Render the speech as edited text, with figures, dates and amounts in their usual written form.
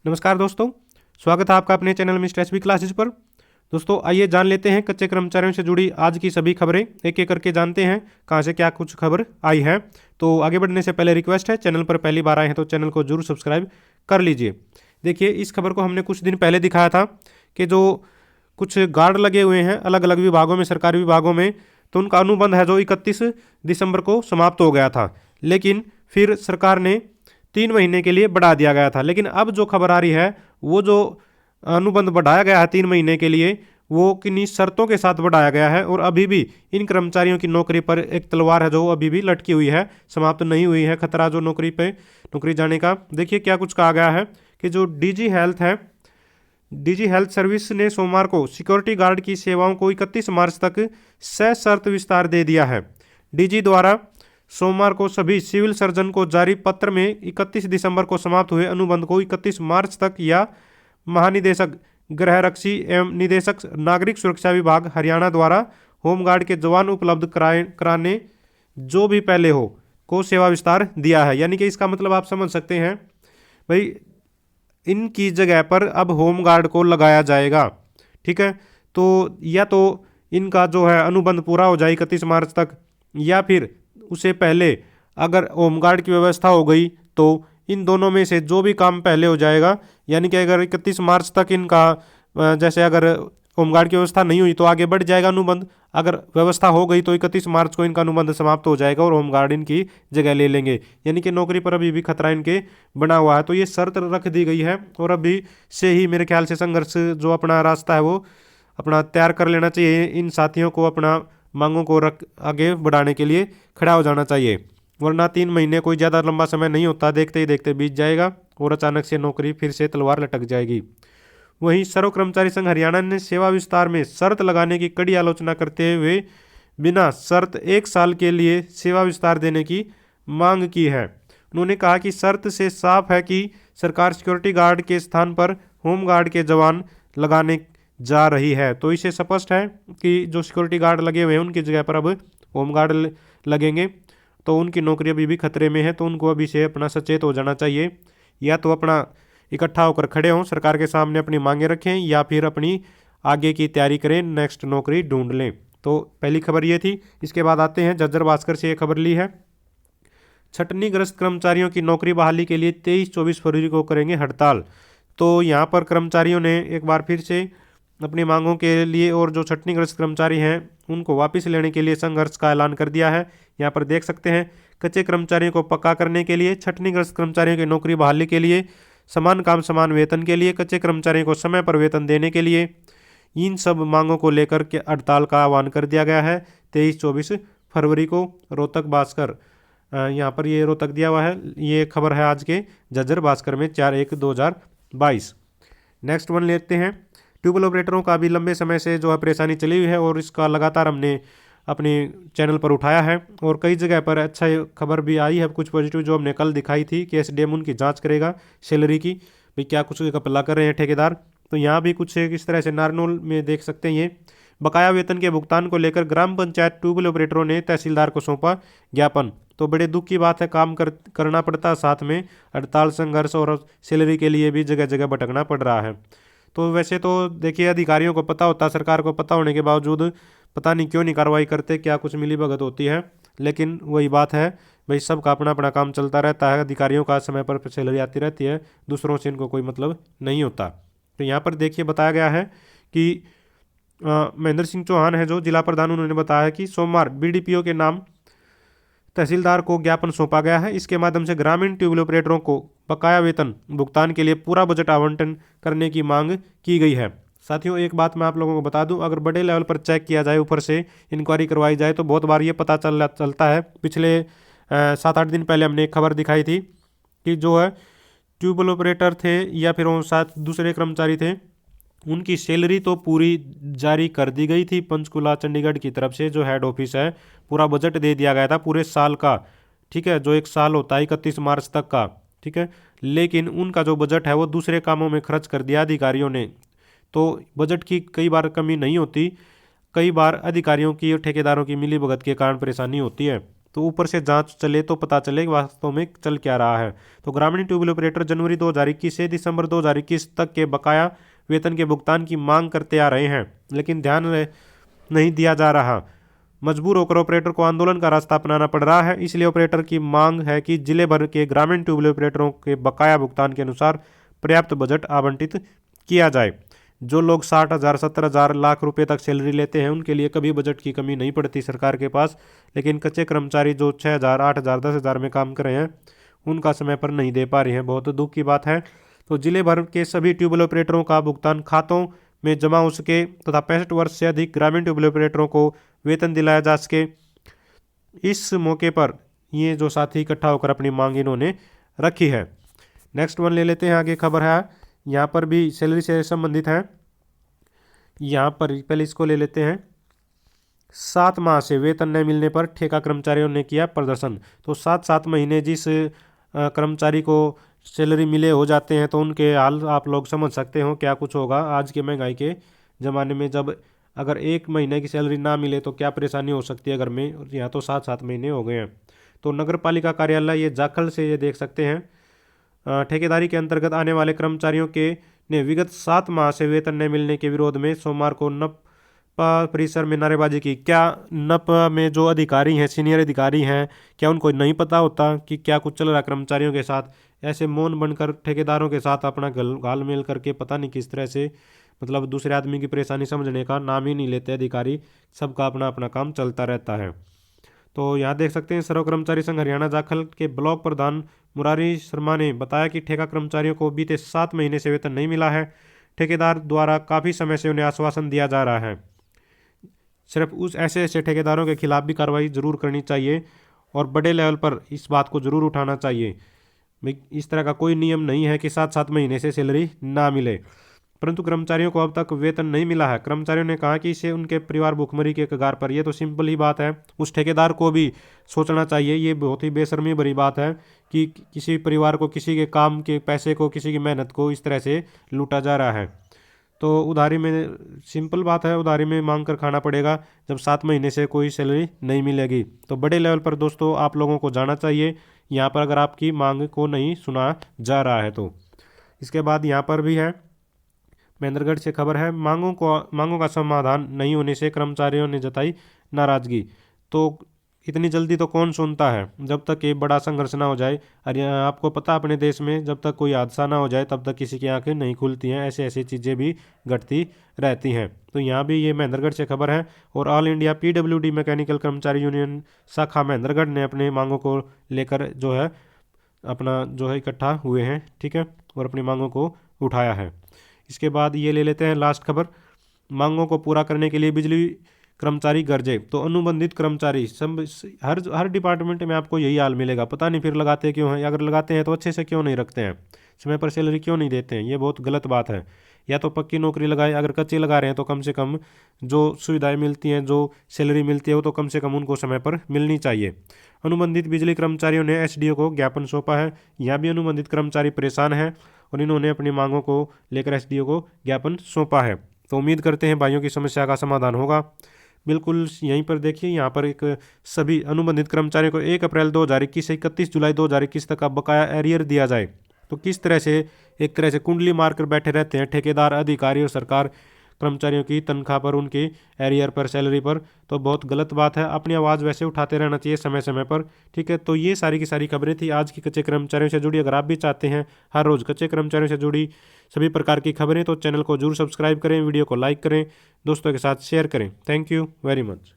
नमस्कार दोस्तों, स्वागत है आपका अपने चैनल मिस्टर एचबी क्लासेज पर। दोस्तों आइए जान लेते हैं कच्चे कर्मचारियों से जुड़ी आज की सभी खबरें, एक एक करके जानते हैं कहां से क्या कुछ खबर आई है। तो आगे बढ़ने से पहले रिक्वेस्ट है, चैनल पर पहली बार आए हैं तो चैनल को जरूर सब्सक्राइब कर लीजिए। देखिए, इस खबर को हमने कुछ दिन पहले दिखाया था कि जो कुछ गार्ड लगे हुए हैं अलग अलग विभागों में, सरकारी विभागों में, तो उनका अनुबंध है जो 31 दिसंबर को समाप्त हो गया था। लेकिन फिर सरकार ने 3 महीने के लिए बढ़ा दिया गया था। लेकिन अब जो खबर आ रही है, वो जो अनुबंध बढ़ाया गया है 3 महीने के लिए, वो किन्हीं शर्तों के साथ बढ़ाया गया है। और अभी भी इन कर्मचारियों की नौकरी पर एक तलवार है जो अभी भी लटकी हुई है, समाप्त नहीं हुई है खतरा जो नौकरी जाने का। देखिए क्या कुछ कहा गया है कि जो डीजी हेल्थ है, डीजी हेल्थ सर्विस ने सोमवार को सिक्योरिटी गार्ड की सेवाओं को 31 मार्च तक सशर्त विस्तार दे दिया है। डीजी द्वारा सोमवार को सभी सिविल सर्जन को जारी पत्र में 31 दिसंबर को समाप्त हुए अनुबंध को 31 मार्च तक या महानिदेशक गृहरक्षी एवं निदेशक नागरिक सुरक्षा विभाग हरियाणा द्वारा होमगार्ड के जवान उपलब्ध कराने जो भी पहले हो को सेवा विस्तार दिया है। यानी कि इसका मतलब आप समझ सकते हैं भाई, इनकी जगह पर अब होमगार्ड को लगाया जाएगा। ठीक है, तो या तो इनका जो है अनुबंध पूरा हो जाए 31 मार्च तक, या फिर उससे पहले अगर होमगार्ड की व्यवस्था हो गई तो इन दोनों में से जो भी काम पहले हो जाएगा। यानी कि अगर 31 मार्च तक इनका जैसे अगर होमगार्ड की व्यवस्था नहीं हुई तो आगे बढ़ जाएगा अनुबंध, अगर व्यवस्था हो गई तो 31 मार्च को इनका अनुबंध समाप्त हो जाएगा और होमगार्ड इनकी जगह ले लेंगे। यानी कि नौकरी पर अभी भी खतरा इनके बना हुआ है। तो ये शर्त रख दी गई है और अभी से ही मेरे ख्याल से संघर्ष जो अपना रास्ता है वो अपना तैयार कर लेना चाहिए। इन साथियों को अपना मांगों को रख आगे बढ़ाने के लिए खड़ा हो जाना चाहिए, वरना 3 महीने कोई ज़्यादा लंबा समय नहीं होता, देखते ही देखते बीत जाएगा और अचानक से नौकरी फिर से तलवार लटक जाएगी। वहीं सर्व कर्मचारी संघ हरियाणा ने सेवा विस्तार में शर्त लगाने की कड़ी आलोचना करते हुए बिना शर्त 1 साल के लिए सेवा विस्तार देने की मांग की है। उन्होंने कहा कि शर्त से साफ है कि सरकार सिक्योरिटी गार्ड के स्थान पर होम गार्ड के जवान लगाने जा रही है। तो इसे स्पष्ट है कि जो सिक्योरिटी गार्ड लगे हुए हैं उनकी जगह पर अब होम गार्ड लगेंगे, तो उनकी नौकरी अभी भी खतरे में है। तो उनको अभी से अपना सचेत हो जाना चाहिए, या तो अपना इकट्ठा होकर खड़े हों, सरकार के सामने अपनी मांगे रखें, या फिर अपनी आगे की तैयारी करें, नेक्स्ट नौकरी ढूंढ लें। तो पहली खबर ये थी। इसके बाद आते हैं झज्जर भास्कर से, ये खबर ली है, छटनीग्रस्त कर्मचारियों की नौकरी बहाली के लिए 23-24 फरवरी को करेंगे हड़ताल। तो यहाँ पर कर्मचारियों ने एक बार फिर से अपनी मांगों के लिए और जो छटनीग्रस्त कर्मचारी हैं उनको वापस लेने के लिए संघर्ष का ऐलान कर दिया है। यहाँ पर देख सकते हैं, कच्चे कर्मचारियों को पक्का करने के लिए, छटनीग्रस्त कर्मचारियों की नौकरी बहाली के लिए, समान काम समान वेतन के लिए, कच्चे कर्मचारियों को समय पर वेतन देने के लिए, इन सब मांगों को लेकर के हड़ताल का आह्वान कर दिया गया है 23-24 फरवरी को। रोहतक भास्कर, यहाँ पर ये रोहतक दिया हुआ है, ये खबर है आज के झज्जर भास्कर में 4/1/2022। नेक्स्ट वन लेते हैं, ट्यूबवेल ऑपरेटरों का भी लंबे समय से जो है परेशानी चली हुई है और इसका लगातार हमने अपने चैनल पर उठाया है और कई जगह पर अच्छा खबर भी आई है। कुछ पॉजिटिव जो हमने कल दिखाई थी कि एसडीएम उनकी जांच करेगा सैलरी की, भाई क्या कुछ घपला कर रहे हैं ठेकेदार। तो यहाँ भी कुछ इस तरह से नारनौल में देख सकते हैं, ये बकाया वेतन के भुगतान को लेकर ग्राम पंचायत ट्यूबवेल ऑपरेटरों ने तहसीलदार को सौंपा ज्ञापन। तो बड़े दुख की बात है, काम करना पड़ता, साथ में हड़ताल संघर्ष और सैलरी के लिए भी जगह जगह भटकना पड़ रहा है। तो वैसे तो देखिए, अधिकारियों को पता होता, सरकार को पता होने के बावजूद पता नहीं क्यों नहीं कार्रवाई करते, क्या कुछ मिली भगत होती है। लेकिन वही बात है भाई, सबका अपना अपना काम चलता रहता है, अधिकारियों का समय पर सैलरी आती रहती है, दूसरों से इनको कोई मतलब नहीं होता। तो यहाँ पर देखिए बताया गया है कि महेंद्र सिंह चौहान है जो जिला प्रधान, उन्होंने बताया कि सोमवार बीडीपीओ के नाम तहसीलदार को ज्ञापन सौंपा गया है। इसके माध्यम से ग्रामीण ट्यूबवेल ऑपरेटरों को बकाया वेतन भुगतान के लिए पूरा बजट आवंटन करने की मांग की गई है। साथियों, एक बात मैं आप लोगों को बता दूं, अगर बड़े लेवल पर चेक किया जाए, ऊपर से इंक्वायरी करवाई जाए, तो बहुत बार ये पता चलता है। पिछले 7-8 दिन पहले हमने एक खबर दिखाई थी कि जो है ट्यूबवेल ऑपरेटर थे या फिर वो साथ दूसरे कर्मचारी थे, उनकी सैलरी तो पूरी जारी कर दी गई थी पंचकुला चंडीगढ़ की तरफ से, जो हेड ऑफिस है, पूरा बजट दे दिया गया था पूरे साल का। ठीक है, जो एक साल होता है 31 मार्च तक का। ठीक है, लेकिन उनका जो बजट है वो दूसरे कामों में खर्च कर दिया अधिकारियों ने। तो बजट की कई बार कमी नहीं होती, कई बार अधिकारियों की और ठेकेदारों की मिलीभगत के कारण परेशानी होती है। तो ऊपर से जांच चले तो पता चले कि वास्तव में चल क्या रहा है। तो ग्रामीण ट्यूबवेल ऑपरेटर जनवरी 2021 से दिसंबर 2021 तक के बकाया वेतन के भुगतान की मांग करते आ रहे हैं, लेकिन ध्यान नहीं दिया जा रहा। मजबूर होकर ऑपरेटर को आंदोलन का रास्ता अपनाना पड़ रहा है। इसलिए ऑपरेटर की मांग है कि जिले भर के ग्रामीण ट्यूबवेल ऑपरेटरों के बकाया भुगतान के अनुसार पर्याप्त बजट आवंटित किया जाए। जो लोग 60,000, 70,000 लाख रुपए तक सैलरी लेते हैं उनके लिए कभी बजट की कमी नहीं पड़ती सरकार के पास, लेकिन कच्चे कर्मचारी जो 6,000, 8,000, 10,000 में काम कर रहे हैं उनका समय पर नहीं दे पा रहे हैं। बहुत दुख की बात है। तो जिले भर के सभी ट्यूबवेल ऑपरेटरों का भुगतान खातों में जमा हो सके तथा 65 वर्ष से अधिक ग्रामीण ट्यूबवेल ऑपरेटरों को वेतन दिलाया जा सके। इस मौके पर ये जो साथी इकट्ठा होकर अपनी मांग इन्होंने रखी है। नेक्स्ट वन ले लेते हैं। आगे खबर है, यहाँ पर भी सैलरी से संबंधित है। यहाँ पर पहले इसको ले लेते हैं। 7 माह से वेतन न मिलने पर ठेका कर्मचारियों ने किया प्रदर्शन। तो 7 महीने जिस कर्मचारी को सैलरी मिले हो जाते हैं तो उनके हाल आप लोग समझ सकते हो क्या कुछ होगा आज के महंगाई के ज़माने में। जब अगर 1 महीने की सैलरी ना मिले तो क्या परेशानी हो सकती है घर में, और यहाँ तो 7 महीने हो गए हैं। तो नगर पालिका कार्यालय ये जाखल से ये देख सकते हैं, ठेकेदारी के अंतर्गत आने वाले कर्मचारियों के ने विगत 7 माह से वेतन न मिलने के विरोध में सोमवार को नपा परिसर में नारेबाजी की। क्या नपा में जो अधिकारी हैं, सीनियर अधिकारी हैं, क्या उनको नहीं पता होता कि क्या कुछ चल रहा कर्मचारियों के साथ? ऐसे मौन बनकर ठेकेदारों के साथ अपना घालमेल करके पता नहीं किस तरह से, मतलब दूसरे आदमी की परेशानी समझने का नाम ही नहीं लेते अधिकारी। सबका अपना अपना काम चलता रहता है। तो यहाँ देख सकते हैं, सर्व कर्मचारी संघ हरियाणा जाखल के ब्लॉक प्रधान मुरारी शर्मा ने बताया कि ठेका कर्मचारियों को बीते 7 महीने से वेतन नहीं मिला है। ठेकेदार द्वारा काफ़ी समय से उन्हें आश्वासन दिया जा रहा है। सिर्फ उस ऐसे ठेकेदारों के खिलाफ भी कार्रवाई जरूर करनी चाहिए और बड़े लेवल पर इस बात को जरूर उठाना चाहिए। इस तरह का कोई नियम नहीं है कि 7 महीने से सैलरी ना मिले, परंतु कर्मचारियों को अब तक वेतन नहीं मिला है। कर्मचारियों ने कहा कि इससे उनके परिवार भुखमरी के कगार पर। ये तो सिंपल ही बात है, उस ठेकेदार को भी सोचना चाहिए। ये बहुत ही बेशर्मी भरी बात है कि किसी परिवार को, किसी के काम के पैसे को, किसी की मेहनत को इस तरह से लूटा जा रहा है। तो उधारी में, सिंपल बात है, उधारी में मांग कर खाना पड़ेगा जब 7 महीने से कोई सैलरी नहीं मिलेगी। तो बड़े लेवल पर दोस्तों आप लोगों को जाना चाहिए यहाँ पर, अगर आपकी मांग को नहीं सुना जा रहा है तो। इसके बाद यहाँ पर भी है, महेंद्रगढ़ से खबर है, मांगों का समाधान नहीं होने से कर्मचारियों ने जताई नाराजगी। तो इतनी जल्दी तो कौन सुनता है, जब तक ये बड़ा संघर्ष ना हो जाए। अरे आपको पता, अपने देश में जब तक कोई हादसा ना हो जाए तब तक किसी की आंखें नहीं खुलती हैं। ऐसे ऐसी चीज़ें भी घटती रहती हैं। तो यहाँ भी ये महेंद्रगढ़ से खबर है। और ऑल इंडिया PWD मैकेनिकल कर्मचारी यूनियन शाखा महेंद्रगढ़ ने अपने मांगों को लेकर जो है अपना जो है इकट्ठा हुए हैं, ठीक है, और अपनी मांगों को उठाया है। इसके बाद ये ले लेते हैं लास्ट खबर, मांगों को पूरा करने के लिए बिजली कर्मचारी गरजे। तो अनुबंधित कर्मचारी सब, हर डिपार्टमेंट में आपको यही हाल मिलेगा। पता नहीं फिर लगाते क्यों हैं, अगर लगाते हैं तो अच्छे से क्यों नहीं रखते हैं, समय पर सैलरी क्यों नहीं देते हैं। ये बहुत गलत बात है। या तो पक्की नौकरी लगाए, अगर कच्ची लगा रहे हैं तो कम से कम जो सुविधाएं मिलती हैं, जो सैलरी मिलती है वो तो कम से कम उनको समय पर मिलनी चाहिए। अनुबंधित बिजली कर्मचारियों ने SDO को ज्ञापन सौंपा है। यहाँ भी अनुबंधित कर्मचारी परेशान हैं और इन्होंने अपनी मांगों को लेकर SDO को ज्ञापन सौंपा है। तो उम्मीद करते हैं भाइयों की समस्या का समाधान होगा। बिल्कुल यहीं पर देखिए, यहाँ पर एक सभी अनुबंधित कर्मचारियों को 1 अप्रैल 2021 से 31 जुलाई 2021 तक का बकाया एरियर दिया जाए। तो किस तरह से एक तरह से कुंडली मारकर बैठे रहते हैं ठेकेदार, अधिकारी और सरकार कर्मचारियों की तनख्वाह पर, उनकी एरियर पर, सैलरी पर। तो बहुत गलत बात है। अपनी आवाज़ वैसे उठाते रहना चाहिए समय समय पर, ठीक है। तो ये सारी की सारी खबरें थी आज की कच्चे कर्मचारियों से जुड़ी। अगर आप भी चाहते हैं हर रोज़ कच्चे कर्मचारियों से जुड़ी सभी प्रकार की खबरें तो चैनल को जरूर सब्सक्राइब करें, वीडियो को लाइक करें, दोस्तों के साथ शेयर करें। Thank you very much.